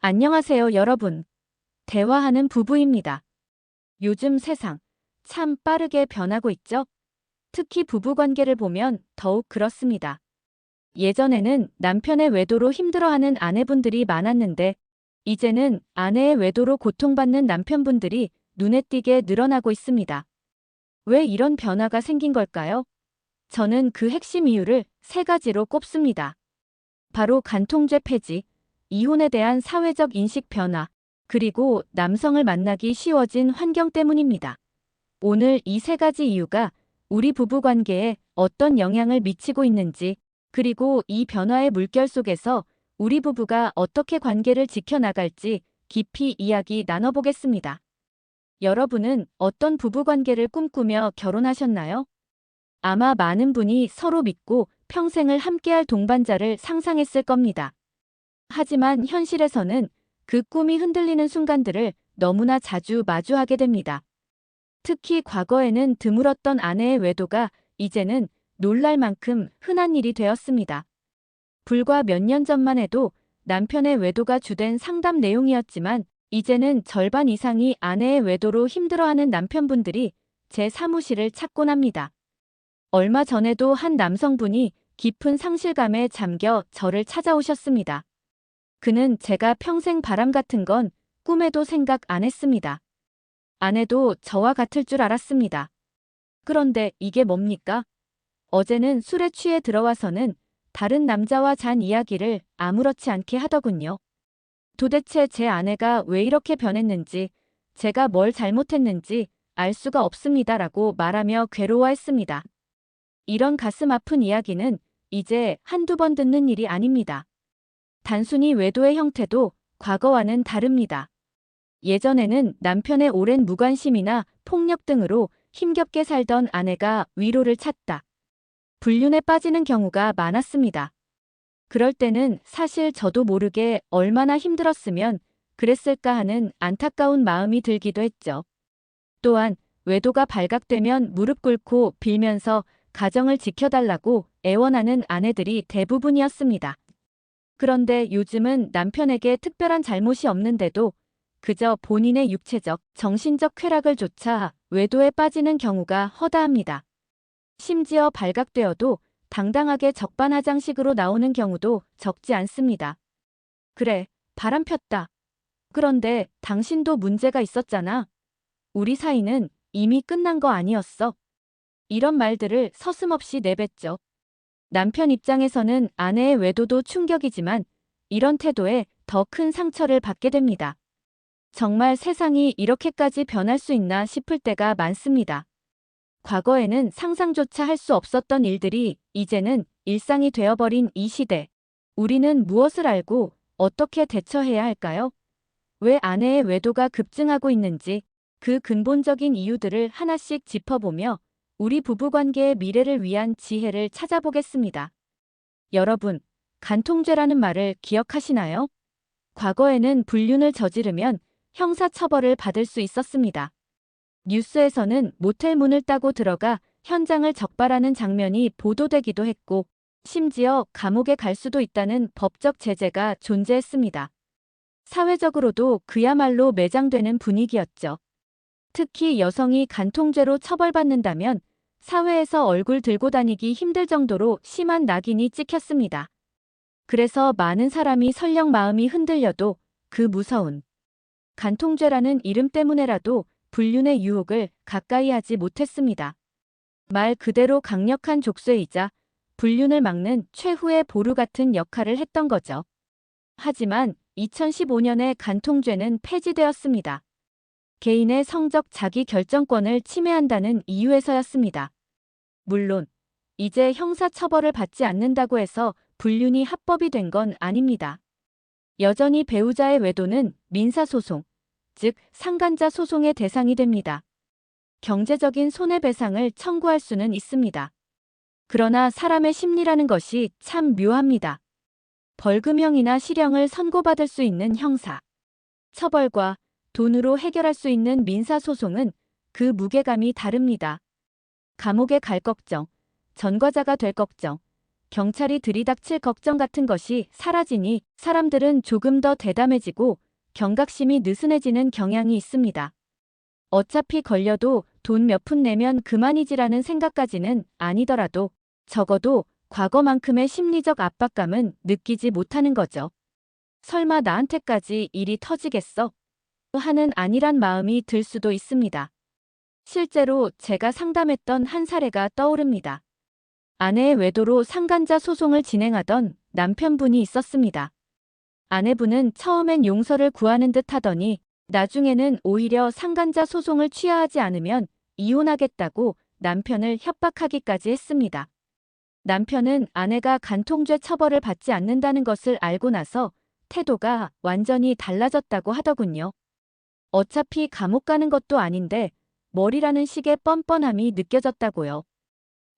안녕하세요, 여러분. 대화하는 부부입니다. 요즘 세상 참 빠르게 변하고 있죠? 특히 부부 관계를 보면 더욱 그렇습니다. 예전에는 남편의 외도로 힘들어하는 아내분들이 많았는데, 이제는 아내의 외도로 고통받는 남편분들이 눈에 띄게 늘어나고 있습니다. 왜 이런 변화가 생긴 걸까요? 저는 그 핵심 이유를 세 가지로 꼽습니다. 바로 간통죄 폐지, 이혼에 대한 사회적 인식 변화, 그리고 남성을 만나기 쉬워진 환경 때문입니다. 오늘 이 세 가지 이유가 우리 부부 관계에 어떤 영향을 미치고 있는지, 그리고 이 변화의 물결 속에서 우리 부부가 어떻게 관계를 지켜나갈지 깊이 이야기 나눠보겠습니다. 여러분은 어떤 부부 관계를 꿈꾸며 결혼하셨나요? 아마 많은 분이 서로 믿고 평생을 함께할 동반자를 상상했을 겁니다. 하지만 현실에서는 그 꿈이 흔들리는 순간들을 너무나 자주 마주하게 됩니다. 특히 과거에는 드물었던 아내의 외도가 이제는 놀랄 만큼 흔한 일이 되었습니다. 불과 몇 년 전만 해도 남편의 외도가 주된 상담 내용이었지만 이제는 절반 이상이 아내의 외도로 힘들어하는 남편분들이 제 사무실을 찾곤 합니다. 얼마 전에도 한 남성분이 깊은 상실감에 잠겨 저를 찾아오셨습니다. 그는 제가 평생 바람 같은 건 꿈에도 생각 안 했습니다. 아내도 저와 같을 줄 알았습니다. 그런데 이게 뭡니까? 어제는 술에 취해 들어와서는 다른 남자와 잔 이야기를 아무렇지 않게 하더군요. 도대체 제 아내가 왜 이렇게 변했는지, 제가 뭘 잘못했는지 알 수가 없습니다라고 말하며 괴로워했습니다. 이런 가슴 아픈 이야기는 이제 한두 번 듣는 일이 아닙니다. 단순히 외도의 형태도 과거와는 다릅니다. 예전에는 남편의 오랜 무관심이나 폭력 등으로 힘겹게 살던 아내가 위로를 찾다, 불륜에 빠지는 경우가 많았습니다. 그럴 때는 사실 저도 모르게 얼마나 힘들었으면 그랬을까 하는 안타까운 마음이 들기도 했죠. 또한 외도가 발각되면 무릎 꿇고 빌면서 가정을 지켜달라고 애원하는 아내들이 대부분이었습니다. 그런데 요즘은 남편에게 특별한 잘못이 없는데도 그저 본인의 육체적, 정신적 쾌락을 조차 외도에 빠지는 경우가 허다합니다. 심지어 발각되어도 당당하게 적반하장식으로 나오는 경우도 적지 않습니다. 그래, 바람 폈다. 그런데 당신도 문제가 있었잖아. 우리 사이는 이미 끝난 거 아니었어. 이런 말들을 서슴없이 내뱉죠. 남편 입장에서는 아내의 외도도 충격이지만 이런 태도에 더 큰 상처를 받게 됩니다. 정말 세상이 이렇게까지 변할 수 있나 싶을 때가 많습니다. 과거에는 상상조차 할 수 없었던 일들이 이제는 일상이 되어버린 이 시대. 우리는 무엇을 알고 어떻게 대처해야 할까요? 왜 아내의 외도가 급증하고 있는지 그 근본적인 이유들을 하나씩 짚어보며 우리 부부관계의 미래를 위한 지혜를 찾아보겠습니다. 여러분, 간통죄라는 말을 기억하시나요? 과거에는 불륜을 저지르면 형사처벌을 받을 수 있었습니다. 뉴스에서는 모텔 문을 따고 들어가 현장을 적발하는 장면이 보도되기도 했고, 심지어 감옥에 갈 수도 있다는 법적 제재가 존재했습니다. 사회적으로도 그야말로 매장되는 분위기였죠. 특히 여성이 간통죄로 처벌받는다면 사회에서 얼굴 들고 다니기 힘들 정도로 심한 낙인이 찍혔습니다. 그래서 많은 사람이 설령 마음이 흔들려도 그 무서운 간통죄라는 이름 때문에라도 불륜의 유혹을 가까이 하지 못했습니다. 말 그대로 강력한 족쇄이자 불륜을 막는 최후의 보루 같은 역할을 했던 거죠. 하지만 2015년에 간통죄는 폐지되었습니다. 개인의 성적 자기 결정권을 침해한다는 이유에서였습니다. 물론 이제 형사처벌을 받지 않는다고 해서 불륜이 합법이 된 건 아닙니다. 여전히 배우자의 외도는 민사소송, 즉 상간자 소송의 대상이 됩니다. 경제적인 손해배상을 청구할 수는 있습니다. 그러나 사람의 심리라는 것이 참 묘합니다. 벌금형이나 실형을 선고받을 수 있는 형사 처벌과 돈으로 해결할 수 있는 민사소송은 그 무게감이 다릅니다. 감옥에 갈 걱정, 전과자가 될 걱정, 경찰이 들이닥칠 걱정 같은 것이 사라지니 사람들은 조금 더 대담해지고 경각심이 느슨해지는 경향이 있습니다. 어차피 걸려도 돈 몇 푼 내면 그만이지라는 생각까지는 아니더라도 적어도 과거만큼의 심리적 압박감은 느끼지 못하는 거죠. 설마 나한테까지 일이 터지겠어? 하는 안일한 마음이 들 수도 있습니다. 실제로 제가 상담했던 한 사례가 떠오릅니다. 아내의 외도로 상간자 소송을 진행하던 남편분이 있었습니다. 아내분은 처음엔 용서를 구하는 듯 하더니 나중에는 오히려 상간자 소송을 취하하지 않으면 이혼하겠다고 남편을 협박하기까지 했습니다. 남편은 아내가 간통죄 처벌을 받지 않는다는 것을 알고 나서 태도가 완전히 달라졌다고 하더군요. 어차피 감옥 가는 것도 아닌데 머리라는 식의 뻔뻔함이 느껴졌다고요.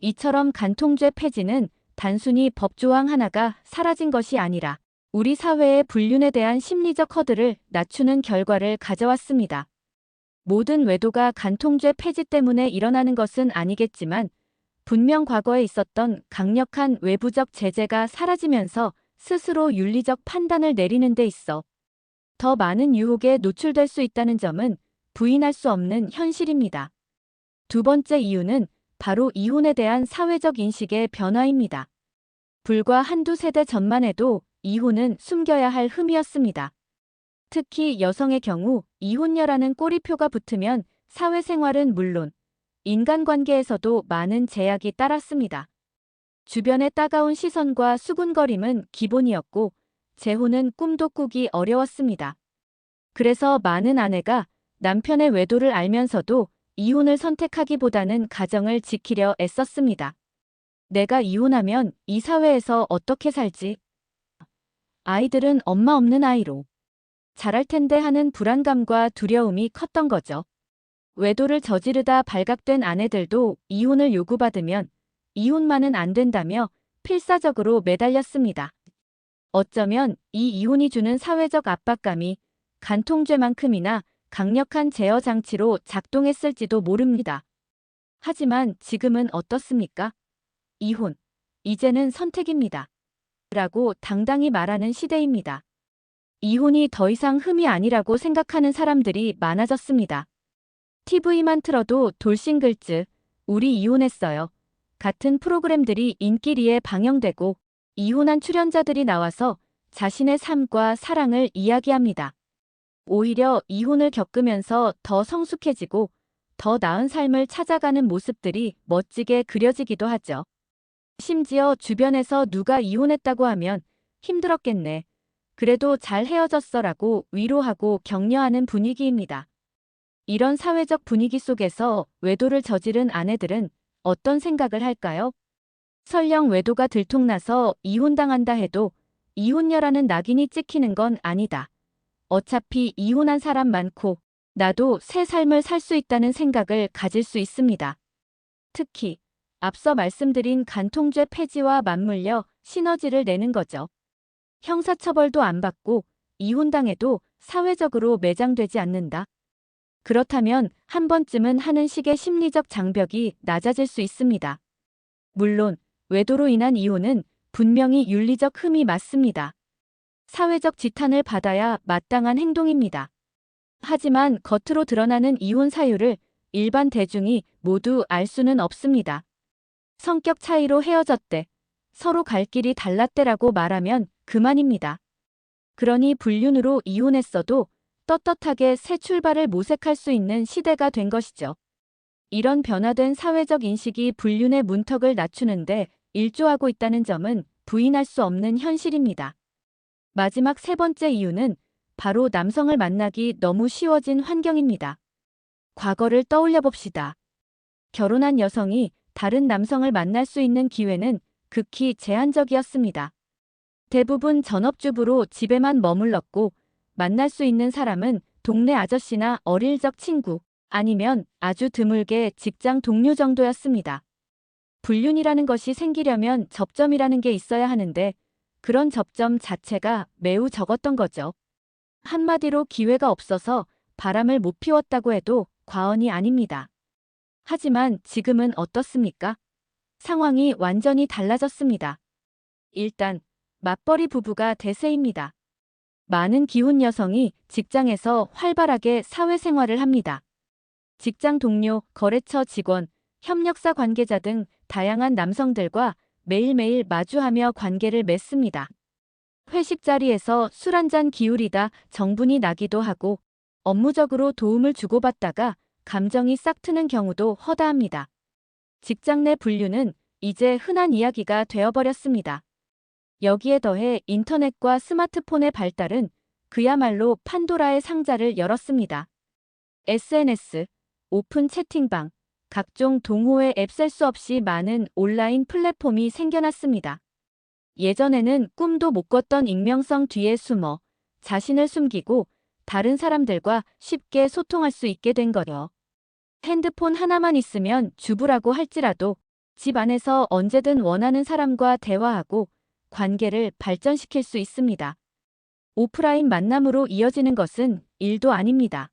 이처럼 간통죄 폐지는 단순히 법조항 하나가 사라진 것이 아니라 우리 사회의 불륜에 대한 심리적 허들을 낮추는 결과를 가져왔습니다. 모든 외도가 간통죄 폐지 때문에 일어나는 것은 아니겠지만 분명 과거에 있었던 강력한 외부적 제재가 사라지면서 스스로 윤리적 판단을 내리는 데 있어 더 많은 유혹에 노출될 수 있다는 점은 부인할 수 없는 현실입니다. 두 번째 이유는 바로 이혼에 대한 사회적 인식의 변화입니다. 불과 한두 세대 전만 해도 이혼은 숨겨야 할 흠이었습니다. 특히 여성의 경우 이혼녀라는 꼬리표가 붙으면 사회생활은 물론 인간관계에서도 많은 제약이 따랐습니다. 주변의 따가운 시선과 수군거림은 기본이었고 재혼은 꿈도 꾸기 어려웠습니다. 그래서 많은 아내가 남편의 외도를 알면서도 이혼을 선택하기보다는 가정을 지키려 애썼습니다. 내가 이혼하면 이 사회에서 어떻게 살지? 아이들은 엄마 없는 아이로 자랄 텐데 하는 불안감과 두려움이 컸던 거죠. 외도를 저지르다 발각된 아내들도 이혼을 요구받으면 이혼만은 안 된다며 필사적으로 매달렸습니다. 어쩌면 이 이혼이 주는 사회적 압박감이 간통죄만큼이나 강력한 제어 장치로 작동했을지도 모릅니다. 하지만 지금은 어떻습니까? 이혼, 이제는 선택입니다. 라고 당당히 말하는 시대입니다. 이혼이 더 이상 흠이 아니라고 생각하는 사람들이 많아졌습니다. TV만 틀어도 돌싱글즈, 우리 이혼했어요. 같은 프로그램들이 인기리에 방영되고 이혼한 출연자들이 나와서 자신의 삶과 사랑을 이야기합니다. 오히려 이혼을 겪으면서 더 성숙해지고 더 나은 삶을 찾아가는 모습들이 멋지게 그려지기도 하죠. 심지어 주변에서 누가 이혼했다고 하면 힘들었겠네. 그래도 잘 헤어졌어라고 위로하고 격려하는 분위기입니다. 이런 사회적 분위기 속에서 외도를 저지른 아내들은 어떤 생각을 할까요? 설령 외도가 들통나서 이혼당한다 해도 이혼녀라는 낙인이 찍히는 건 아니다. 어차피 이혼한 사람 많고 나도 새 삶을 살 수 있다는 생각을 가질 수 있습니다. 특히 앞서 말씀드린 간통죄 폐지와 맞물려 시너지를 내는 거죠. 형사처벌도 안 받고 이혼당해도 사회적으로 매장되지 않는다. 그렇다면 한 번쯤은 하는 식의 심리적 장벽이 낮아질 수 있습니다. 물론 외도로 인한 이혼은 분명히 윤리적 흠이 맞습니다. 사회적 지탄을 받아야 마땅한 행동입니다. 하지만 겉으로 드러나는 이혼 사유를 일반 대중이 모두 알 수는 없습니다. 성격 차이로 헤어졌대, 서로 갈 길이 달랐대라고 말하면 그만입니다. 그러니 불륜으로 이혼했어도 떳떳하게 새 출발을 모색할 수 있는 시대가 된 것이죠. 이런 변화된 사회적 인식이 불륜의 문턱을 낮추는데 일조하고 있다는 점은 부인할 수 없는 현실입니다. 마지막 세 번째 이유는 바로 남성을 만나기 너무 쉬워진 환경입니다. 과거를 떠올려 봅시다. 결혼한 여성이 다른 남성을 만날 수 있는 기회는 극히 제한적이었습니다. 대부분 전업주부로 집에만 머물렀고 만날 수 있는 사람은 동네 아저씨나 어릴 적 친구 아니면 아주 드물게 직장 동료 정도였습니다. 불륜이라는 것이 생기려면 접점이라는 게 있어야 하는데 그런 접점 자체가 매우 적었던 거죠. 한마디로 기회가 없어서 바람을 못 피웠다고 해도 과언이 아닙니다. 하지만 지금은 어떻습니까? 상황이 완전히 달라졌습니다. 일단, 맞벌이 부부가 대세입니다. 많은 기혼 여성이 직장에서 활발하게 사회생활을 합니다. 직장 동료, 거래처 직원, 협력사 관계자 등 다양한 남성들과 매일매일 마주하며 관계를 맺습니다. 회식 자리에서 술 한잔 기울이다 정분이 나기도 하고 업무적으로 도움을 주고받다가 감정이 싹트는 경우도 허다합니다. 직장 내 분류는 이제 흔한 이야기가 되어버렸습니다. 여기에 더해 인터넷과 스마트폰의 발달은 그야말로 판도라의 상자를 열었습니다. SNS, 오픈 채팅방, 각종 동호회 앱 셀 수 없이 많은 온라인 플랫폼이 생겨났습니다. 예전에는 꿈도 못 꿨던 익명성 뒤에 숨어 자신을 숨기고 다른 사람들과 쉽게 소통할 수 있게 된 거요. 핸드폰 하나만 있으면 주부라고 할지라도 집 안에서 언제든 원하는 사람과 대화하고 관계를 발전시킬 수 있습니다. 오프라인 만남으로 이어지는 것은 일도 아닙니다.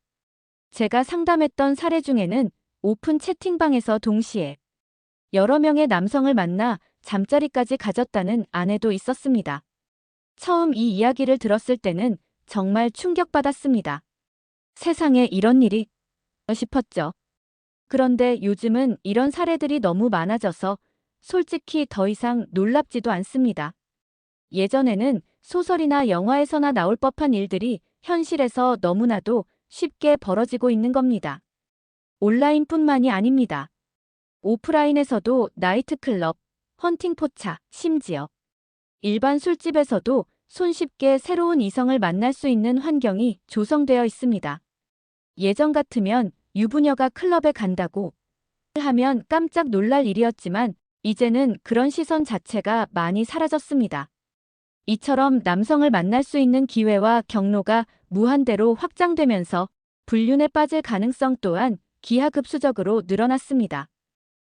제가 상담했던 사례 중에는 오픈 채팅방에서 동시에 여러 명의 남성을 만나 잠자리까지 가졌다는 아내도 있었습니다. 처음 이 이야기를 들었을 때는 정말 충격받았습니다. 세상에 이런 일이 싶었죠. 그런데 요즘은 이런 사례들이 너무 많아져서 솔직히 더 이상 놀랍지도 않습니다. 예전에는 소설이나 영화에서나 나올 법한 일들이 현실에서 너무나도 쉽게 벌어지고 있는 겁니다. 온라인뿐만이 아닙니다. 오프라인에서도 나이트클럽, 헌팅포차, 심지어 일반 술집에서도 손쉽게 새로운 이성을 만날 수 있는 환경이 조성되어 있습니다. 예전 같으면 유부녀가 클럽에 간다고 하면 깜짝 놀랄 일이었지만 이제는 그런 시선 자체가 많이 사라졌습니다. 이처럼 남성을 만날 수 있는 기회와 경로가 무한대로 확장되면서 불륜에 빠질 가능성 또한 기하급수적으로 늘어났습니다.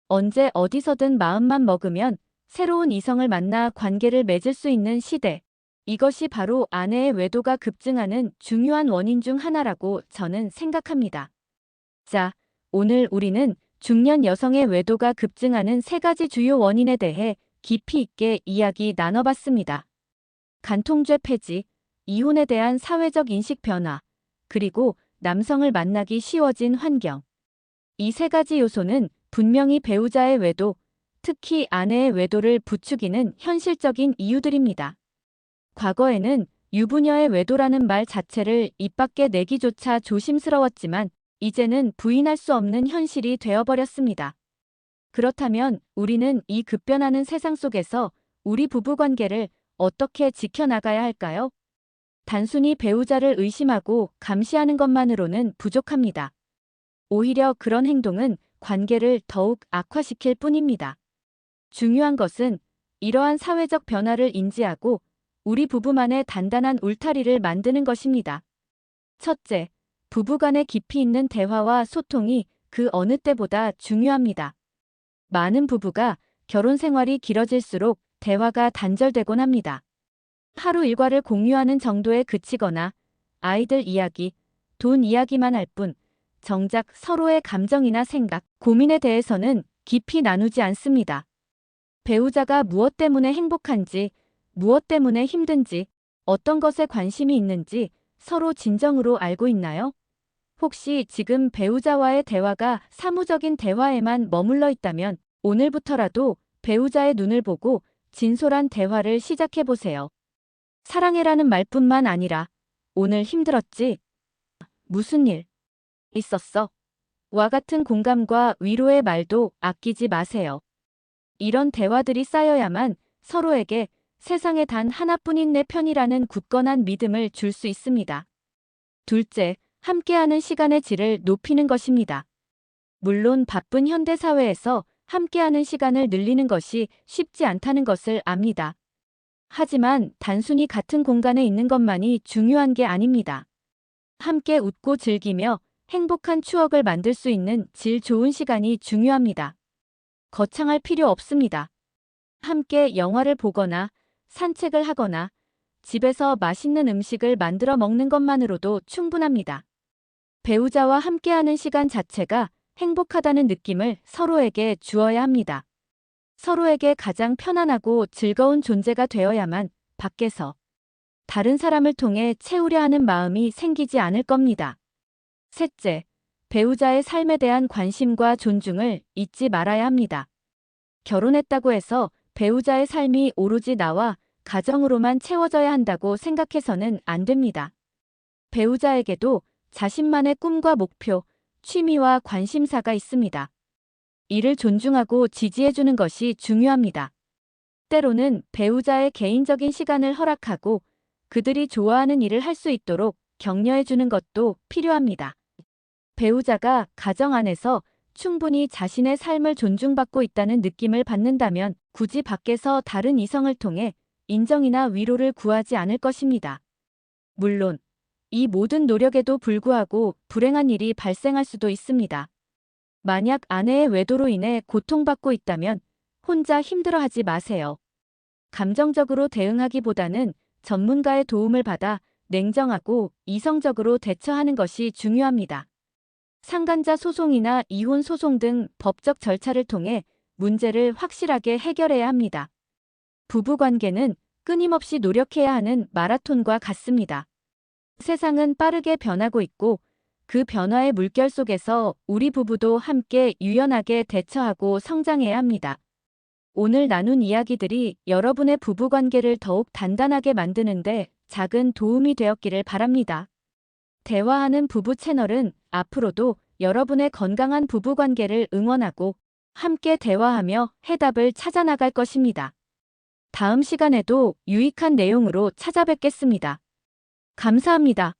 언제 어디서든 마음만 먹으면 새로운 이성을 만나 관계를 맺을 수 있는 시대. 이것이 바로 아내의 외도가 급증하는 중요한 원인 중 하나라고 저는 생각합니다. 자, 오늘 우리는 중년 여성의 외도가 급증하는 3가지 주요 원인에 대해 깊이 있게 이야기 나눠봤습니다. 간통죄 폐지, 이혼에 대한 사회적 인식 변화, 그리고 남성을 만나기 쉬워진 환경. 이 3가지 요소는 분명히 배우자의 외도, 특히 아내의 외도를 부추기는 현실적인 이유들입니다. 과거에는 유부녀의 외도라는 말 자체를 입 밖에 내기조차 조심스러웠지만 이제는 부인할 수 없는 현실이 되어버렸습니다. 그렇다면 우리는 이 급변하는 세상 속에서 우리 부부관계를 어떻게 지켜나가야 할까요? 단순히 배우자를 의심하고 감시하는 것만으로는 부족합니다. 오히려 그런 행동은 관계를 더욱 악화시킬 뿐입니다. 중요한 것은 이러한 사회적 변화를 인지하고 우리 부부만의 단단한 울타리를 만드는 것입니다. 첫째, 부부간의 깊이 있는 대화와 소통이 그 어느 때보다 중요합니다. 많은 부부가 결혼 생활이 길어질수록 대화가 단절되곤 합니다. 하루 일과를 공유하는 정도에 그치거나 아이들 이야기, 돈 이야기만 할 뿐 정작 서로의 감정이나 생각, 고민에 대해서는 깊이 나누지 않습니다. 배우자가 무엇 때문에 행복한지, 무엇 때문에 힘든지, 어떤 것에 관심이 있는지 서로 진정으로 알고 있나요? 혹시 지금 배우자와의 대화가 사무적인 대화에만 머물러 있다면 오늘부터라도 배우자의 눈을 보고 진솔한 대화를 시작해 보세요. 사랑해라는 말뿐만 아니라 오늘 힘들었지? 무슨 일 있었어? 와 같은 공감과 위로의 말도 아끼지 마세요. 이런 대화들이 쌓여야만 서로에게 세상에 단 하나뿐인 내 편이라는 굳건한 믿음을 줄 수 있습니다. 둘째, 함께하는 시간의 질을 높이는 것입니다. 물론 바쁜 현대사회에서 함께하는 시간을 늘리는 것이 쉽지 않다는 것을 압니다. 하지만 단순히 같은 공간에 있는 것만이 중요한 게 아닙니다. 함께 웃고 즐기며 행복한 추억을 만들 수 있는 질 좋은 시간이 중요합니다. 거창할 필요 없습니다. 함께 영화를 보거나 산책을 하거나 집에서 맛있는 음식을 만들어 먹는 것만으로도 충분합니다. 배우자와 함께하는 시간 자체가 행복하다는 느낌을 서로에게 주어야 합니다. 서로에게 가장 편안하고 즐거운 존재가 되어야만 밖에서 다른 사람을 통해 채우려 하는 마음이 생기지 않을 겁니다. 셋째, 배우자의 삶에 대한 관심과 존중을 잊지 말아야 합니다. 결혼했다고 해서 배우자의 삶이 오로지 나와 가정으로만 채워져야 한다고 생각해서는 안 됩니다. 배우자에게도 자신만의 꿈과 목표, 취미와 관심사가 있습니다. 이를 존중하고 지지해주는 것이 중요합니다. 때로는 배우자의 개인적인 시간을 허락하고 그들이 좋아하는 일을 할 수 있도록 격려해주는 것도 필요합니다. 배우자가 가정 안에서 충분히 자신의 삶을 존중받고 있다는 느낌을 받는다면 굳이 밖에서 다른 이성을 통해 인정이나 위로를 구하지 않을 것입니다. 물론 이 모든 노력에도 불구하고 불행한 일이 발생할 수도 있습니다. 만약 아내의 외도로 인해 고통받고 있다면 혼자 힘들어하지 마세요. 감정적으로 대응하기보다는 전문가의 도움을 받아 냉정하고 이성적으로 대처하는 것이 중요합니다. 상간자 소송이나 이혼 소송 등 법적 절차를 통해 문제를 확실하게 해결해야 합니다. 부부관계는 끊임없이 노력해야 하는 마라톤과 같습니다. 세상은 빠르게 변하고 있고 그 변화의 물결 속에서 우리 부부도 함께 유연하게 대처하고 성장해야 합니다. 오늘 나눈 이야기들이 여러분의 부부관계를 더욱 단단하게 만드는데 작은 도움이 되었기를 바랍니다. 대화하는 부부 채널은 앞으로도 여러분의 건강한 부부관계를 응원하고 함께 대화하며 해답을 찾아나갈 것입니다. 다음 시간에도 유익한 내용으로 찾아뵙겠습니다. 감사합니다.